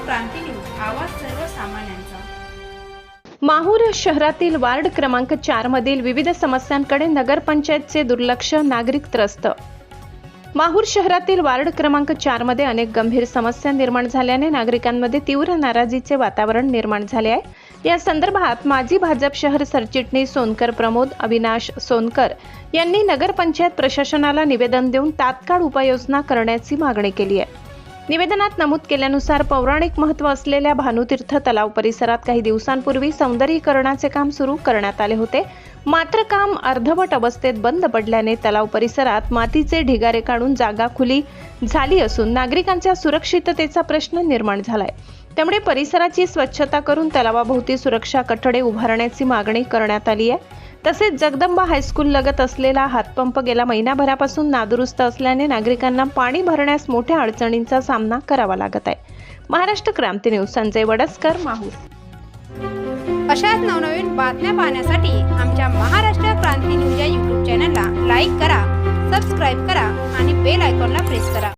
क्रांती news, आवाज सर्वसामान्यांचा। माहूर शहरातील वार्ड क्रमांक 4 मधील विविध समस्यांकडे नगरपंचायतचे दुर्लक्ष, नागरिक त्रस्त। माहूर शहरातील वार्ड क्रमांक 4 मध्ये अनेक गंभीर समस्या निर्माण झाल्याने नागरिकांमध्ये तीव्र नाराजीचे वातावरण निर्माण झाले आहे। या संदर्भात माजी भाजप शहर सरचिटणीस सोनकर प्रमोद अविनाश सोनकर यांनी नगरपंचायत प्रशासनाला निवेदन देऊन तात्काळ उपाययोजना करण्याची मागणी केली आहे। निवेदनात नमूद केल्यानुसार पौराणिक महत्त्व असलेल्या भानुतीर्थ तलाव परिसरात काही दिवसांपूर्वी सौंदर्यीकरणाचे काम सुरू करण्यात आले होते, मात्र काम अर्धवट अवस्थेत बंद पडल्याने तलाव परिसरात मातीचे ढिगारे काढून जागा खुली झाली असून नागरिकांच्या सुरक्षिततेचा प्रश्न निर्माण झालाय। त्यामुळे परिसराची स्वच्छता करून तलावाभोवती सुरक्षा कठडे उभारण्याची मागणी करण्यात आली आहे। तसेच जगदंबा हायस्कूल लगत असलेला हातपंप गेल्या महिनाभरापासून नादुरुस्त असल्याने नागरिकांना पाणी भरण्यास मोठ्या अडचणींचा सामना करावा लागत आहे। महाराष्ट्र क्रांती न्यूज, संजय वडसकर, माहूर। अशाच नवनवीन बातम्या पाहण्यासाठी आमच्या महाराष्ट्र क्रांती न्यूज या YouTube चॅनलला लाईक करा, सबस्क्राईब करा आणि बेल आयकॉनला प्रेस करा।